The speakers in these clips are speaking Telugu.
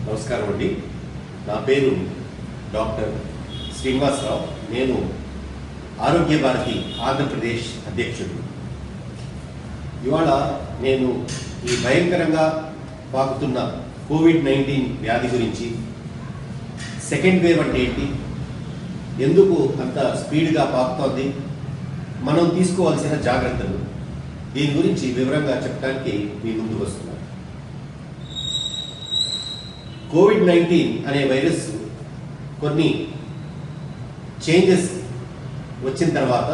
నమస్కారం అండి. నా పేరు డాక్టర్ శ్రీనివాసరావు. నేను ఆరోగ్య భారతి ఆంధ్రప్రదేశ్ అధ్యక్షుడు. ఇవాళ నేను ఈ భయంకరంగా పాకుతున్న కోవిడ్-19 వ్యాధి గురించి, సెకండ్ వేవ్ అంటే ఏంటి, ఎందుకు అంత స్పీడ్గా పాకుతోంది, మనం తీసుకోవాల్సిన జాగ్రత్తలు, దీని గురించి వివరంగా చెప్పడానికి మీ ముందుకు వస్తున్నాను. కోవిడ్-19 అనే వైరస్ కొన్ని చేంజెస్ వచ్చిన తర్వాత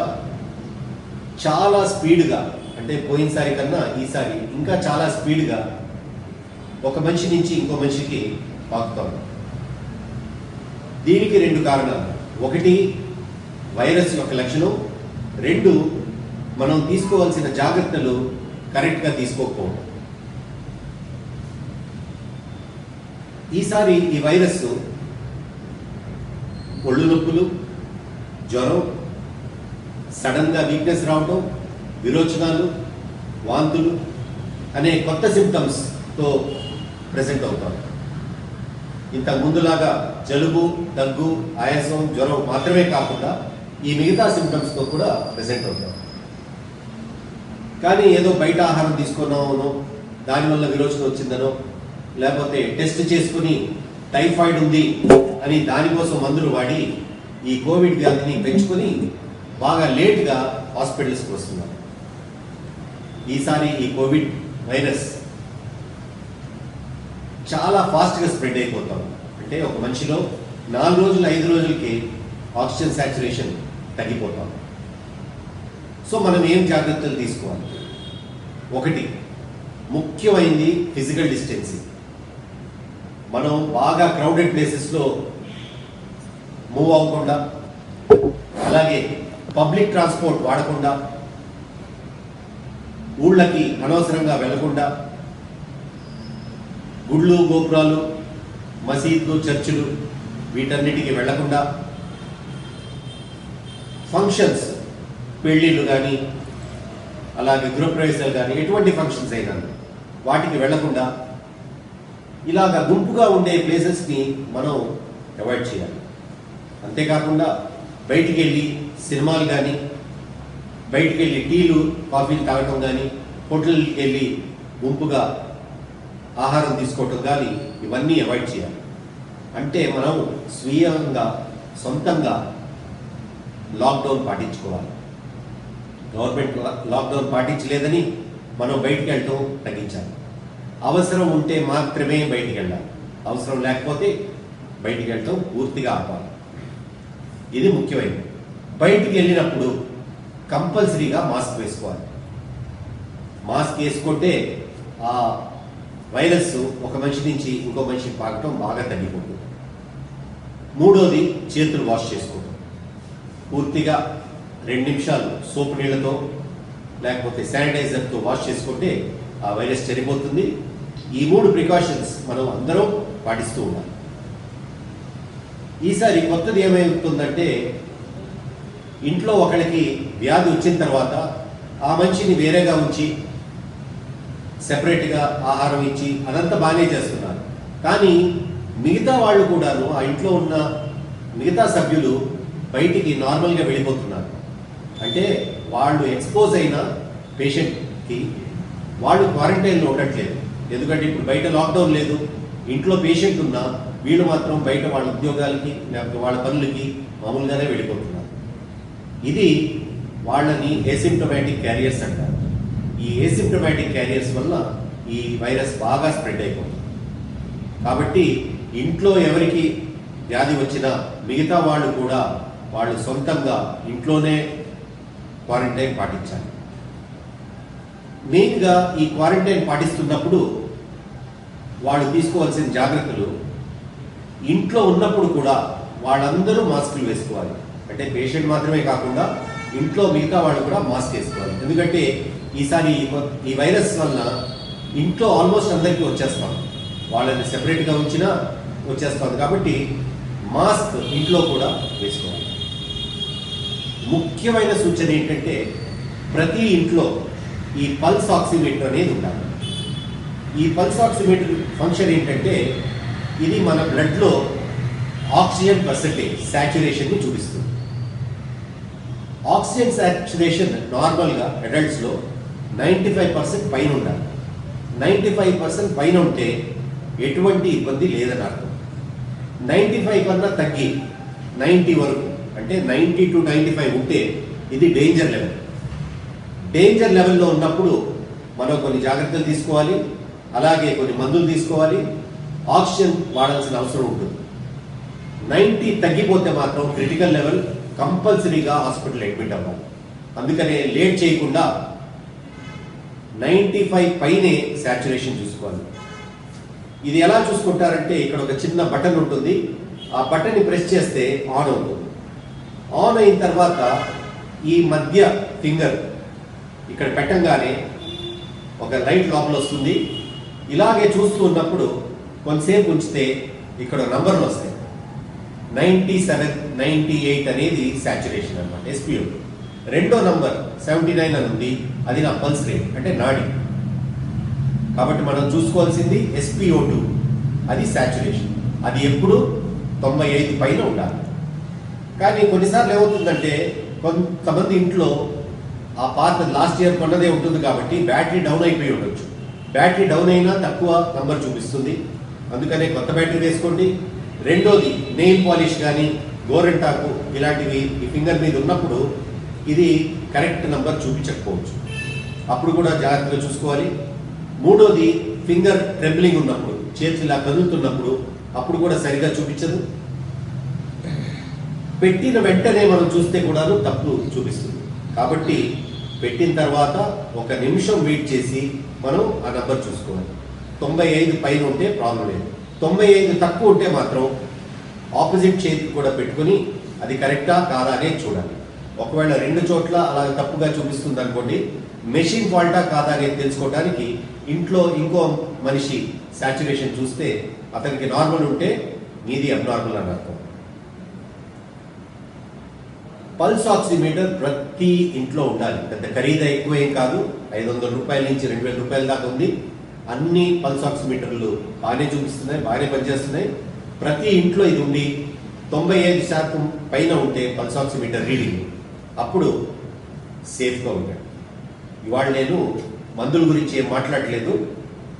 చాలా స్పీడ్గా, అంటే పోయినసారి కన్నా ఈసారి ఇంకా చాలా స్పీడ్గా ఒక మనిషి నుంచి ఇంకో మనిషికి పాకుతోంది. దీనికి రెండు కారణాలు. ఒకటి వైరస్ యొక్క లక్షణం, రెండు మనం తీసుకోవాల్సిన జాగ్రత్తలు కరెక్ట్గా తీసుకోకపోవడం. ఈసారి ఈ వైరస్ ఒళ్ళు నొప్పులు, జ్వరం, సడన్గా వీక్నెస్ రావడం, విరోచనాలు, వాంతులు అనే కొత్త సిమ్టమ్స్తో ప్రెజెంట్ అవుతాం. ఇంతకు ముందులాగా జలుబు, దగ్గు, ఆయాసం, జ్వరం మాత్రమే కాకుండా ఈ మిగతా సిమ్టమ్స్తో కూడా ప్రెజెంట్ అవుతాం. కానీ ఏదో బయట ఆహారం తీసుకున్నామనో, దానివల్ల విరోచన వచ్చిందనో, లేకపోతే టెస్ట్ చేసుకుని టైఫాయిడ్ ఉంది అని దానికోసం మందులు వాడి ఈ కోవిడ్ వ్యాధిని పెంచుకొని బాగా లేట్గా హాస్పిటల్స్కి వస్తున్నారు. ఈసారి ఈ కోవిడ్ వైరస్ చాలా ఫాస్ట్గా స్ప్రెడ్ అయిపోతాం. అంటే ఒక మనిషిలో 4 రోజులు 5 రోజులకి ఆక్సిజన్ సాచురేషన్ తగ్గిపోతాం. సో మనం ఏం జాగ్రత్తలు తీసుకోవాలి? ఒకటి ముఖ్యమైనది ఫిజికల్ డిస్టెన్సింగ్. మనం బాగా క్రౌడెడ్ ప్లేసెస్లో మూవ్ అవ్వకుండా, అలాగే పబ్లిక్ ట్రాన్స్పోర్ట్ వాడకుండా, ఊళ్ళకి అనవసరంగా వెళ్లకుండా, గుళ్ళు, గోపురాలు, మసీదులు, చర్చిలు వీటన్నిటికీ వెళ్లకుండా, ఫంక్షన్స్, పెళ్ళిళ్ళు కానీ అలాగే గృహప్రవేశాలు కానీ ఎటువంటి ఫంక్షన్స్ అయినా వాటికి వెళ్లకుండా, ఇలాగా గుంపుగా ఉండే ప్లేసెస్ని మనం అవాయిడ్ చేయాలి. అంతేకాకుండా బయటికి వెళ్ళి సినిమాలు కానీ, బయటికి వెళ్ళి టీలు, కాఫీలు తాగటం కానీ, హోటల్కి వెళ్ళి గుంపుగా ఆహారం తీసుకోవటం కానీ ఇవన్నీ అవాయిడ్ చేయాలి. అంటే మనం స్వీయంగా, సొంతంగా లాక్డౌన్ పాటించుకోవాలి. గవర్నమెంట్ లాక్డౌన్ పాటించలేదని మనం బయటికి వెళ్ళటం తగ్గించాలి. అవసరం ఉంటే మాత్రమే బయటికి వెళ్ళాలి, అవసరం లేకపోతే బయటికి వెళ్ళటం పూర్తిగా ఆపాలి. ఇది ముఖ్యమైనది. బయటికి వెళ్ళినప్పుడు కంపల్సరీగా మాస్క్ వేసుకోవాలి. మాస్క్ వేసుకుంటే ఆ వైరస్ ఒక మనిషి నుంచి ఇంకో మనిషికి పాకటం బాగా తగ్గిపోతుంది. మూడోది చేతులు వాష్ చేసుకోవడం. పూర్తిగా 2 నిమిషాలు సోపు నీళ్లతో లేకపోతే శానిటైజర్తో వాష్ చేసుకుంటే ఆ వైరస్ చనిపోతుంది. ఈ 3 ప్రికాషన్స్ మనం అందరం పాటిస్తూ ఉండాలి. ఈసారి కొత్తది ఏమవుతుందంటే, ఇంట్లో ఒకరికి వ్యాధి వచ్చిన తర్వాత ఆ మనిషిని వేరేగా ఉంచి సెపరేట్గా ఆహారం ఇచ్చి అదంతా బాగానే చేస్తున్నారు. కానీ మిగతా వాళ్ళు కూడాను, ఆ ఇంట్లో ఉన్న మిగతా సభ్యులు బయటికి నార్మల్గా వెళ్ళిపోతున్నారు. అంటే వాళ్ళు ఎక్స్పోజ్ అయిన పేషెంట్కి వాళ్ళు క్వారంటైన్లో ఉండట్లేదు. ఎందుకంటే ఇప్పుడు బయట లాక్డౌన్ లేదు, ఇంట్లో పేషెంట్ ఉన్నా వీళ్ళు మాత్రం బయట వాళ్ళ ఉద్యోగాలకి లేకపోతే వాళ్ళ పనులకి మామూలుగానే వెళ్ళిపోతున్నారు. ఇది వాళ్ళని ఏసిమ్టోమాటిక్ క్యారియర్స్ అంటారు. ఈ ఏసిమ్టోమాటిక్ క్యారియర్స్ వల్ల ఈ వైరస్ బాగా స్ప్రెడ్ అయిపోతుంది. కాబట్టి ఇంట్లో ఎవరికి వ్యాధి వచ్చినా మిగతా వాళ్ళు కూడా వాళ్ళు సొంతంగా ఇంట్లోనే క్వారంటైన్ పాటించాలి. మెయిన్గా ఈ క్వారంటైన్ పాటిస్తున్నప్పుడు వాళ్ళు తీసుకోవాల్సిన జాగ్రత్తలు, ఇంట్లో ఉన్నప్పుడు కూడా వాళ్ళందరూ మాస్కులు వేసుకోవాలి. అంటే పేషెంట్ మాత్రమే కాకుండా ఇంట్లో మిగతా వాళ్ళు కూడా మాస్క్ వేసుకోవాలి. ఎందుకంటే ఈసారి ఈ వైరస్ వల్ల ఇంట్లో ఆల్మోస్ట్ అందరికీ వచ్చేస్తాం, వాళ్ళని సెపరేట్గా ఉంచినా వచ్చేస్తుంది. కాబట్టి మాస్క్ ఇంట్లో కూడా వేసుకోవాలి. ముఖ్యమైన సూచన ఏంటంటే, ప్రతి ఇంట్లో ఈ పల్స్ ఆక్సిమీటర్ అనేది ఉండాలి. ఈ పల్స్ ఆక్సిమీటర్ ఫంక్షన్ ఏంటంటే, ఇది మన బ్లడ్లో ఆక్సిజన్ పర్సెంటేజ్ శాచ్యురేషన్ని చూపిస్తుంది. ఆక్సిజన్ శాచ్యురేషన్ నార్మల్గా అడల్ట్స్లో 95% పైన ఉండాలి. 95% పైన ఉంటే ఎటువంటి ఇబ్బంది లేదని అర్థం. 95 కన్నా తగ్గి 90 వరకు అంటే 90 to 95 ఉంటే ఇది డేంజర్ లెవెల్. డేంజర్ లెవెల్లో ఉన్నప్పుడు మనం కొన్ని జాగ్రత్తలు తీసుకోవాలి, అలాగే కొన్ని మందులు తీసుకోవాలి, ఆక్సిజన్ వాడాల్సిన అవసరం ఉంటుంది. 90 తగ్గిపోతే మాత్రం క్రిటికల్ లెవెల్, కంపల్సరీగా హాస్పిటల్ అడ్మిట్ అవ్వాలి. అందుకనే లేట్ చేయకుండా 95 పైనే శాచ్యురేషన్ చూసుకోవాలి. ఇది ఎలా చూసుకుంటారంటే ఇక్కడ ఒక చిన్న బటన్ ఉంటుంది, ఆ బటన్ని ప్రెస్ చేస్తే ఆన్ అవుతుంది. ఆన్ అయిన తర్వాత ఈ మధ్య ఫింగర్ ఇక్కడ పెట్టంగానే ఒక లైట్ లోపల వస్తుంది. ఇలాగే చూస్తూ ఉన్నప్పుడు కొంతసేపు ఉంచితే ఇక్కడ నంబర్లు వస్తాయి. 97, 98 అనేది శాచ్యురేషన్ అన్నమాట, SpO2. రెండో నంబర్ 79 అని ఉంది, అది నా పల్స్ రేట్ అంటే నాడి. కాబట్టి మనం చూసుకోవాల్సింది SpO2, అది శాచ్యురేషన్. అది ఎప్పుడు 95 పైన ఉండాలి. కానీ కొన్నిసార్లు ఏమవుతుందంటే కొంతమంది ఇంట్లో ఆ పాత లాస్ట్ ఇయర్ కొన్నదే ఉంటుంది కాబట్టి బ్యాటరీ డౌన్ అయిపోయి ఉండొచ్చు. బ్యాటరీ డౌన్ అయినా తక్కువ నంబర్ చూపిస్తుంది, అందుకనే కొత్త బ్యాటరీ వేసుకోండి. రెండోది నెయిల్ పాలిష్ కానీ గోరెంటాకు ఇలాంటివి ఈ ఫింగర్ మీద ఉన్నప్పుడు ఇది కరెక్ట్ నంబర్ చూపించకపోవచ్చు, అప్పుడు కూడా జాగ్రత్తగా చూసుకోవాలి. మూడోది ఫింగర్ ట్రెంబ్లింగ్ ఉన్నప్పుడు, చేతులు ఇలా కదులుతున్నప్పుడు అప్పుడు కూడా సరిగా చూపించదు. పెట్టిన వెంటనే మనం చూస్తే కూడా తప్పు చూపిస్తుంది. కాబట్టి పెట్టిన తర్వాత 1 నిమిషం వెయిట్ చేసి మనం ఆ నంబర్ చూసుకోవాలి. 95 పైన ఉంటే ప్రాబ్లం లేదు. 95 తక్కువ ఉంటే మాత్రం ఆపోజిట్ చేతికి కూడా పెట్టుకుని అది కరెక్టా కాదా అనేది చూడాలి. ఒకవేళ 2 చోట్ల అలా తప్పుగా చూపిస్తుంది అనుకోండి, మెషిన్ ఫాల్టా కాదా అనేది తెలుసుకోవడానికి ఇంట్లో ఇంకో మనిషి శాచ్యురేషన్ చూస్తే అతనికి నార్మల్ ఉంటే మీది అబ్నార్మల్ అని అర్థం. పల్స్ ఆక్సిమీటర్ ప్రతి ఇంట్లో ఉండాలి. పెద్ద ఖరీదు ఎక్కువ ఏం కాదు, 500 రూపాయల నుంచి 2000 రూపాయల దాకా ఉంది. అన్ని పల్స్ ఆక్సిమీటర్లు బాగానే చూపిస్తున్నాయి, బాగానే పనిచేస్తున్నాయి. ప్రతి ఇంట్లో ఇది ఉండి 95% పైన ఉంటే పల్స్ ఆక్సిమీటర్ రీడింగ్, అప్పుడు సేఫ్గా ఉంటాడు. ఇవాళ నేను మందుల గురించి ఏం మాట్లాడలేదు,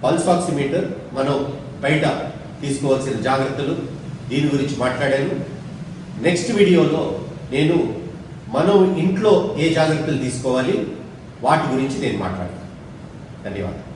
పల్స్ ఆక్సిమీటర్ మనం బయట తీసుకోవాల్సిన జాగ్రత్తలు దీని గురించి మాట్లాడాను. నెక్స్ట్ వీడియోలో నేను మనం ఇంట్లో ఏ జాగ్రత్తలు తీసుకోవాలి వాటి గురించి నేను మాట్లాడతాను. ధన్యవాదాలు.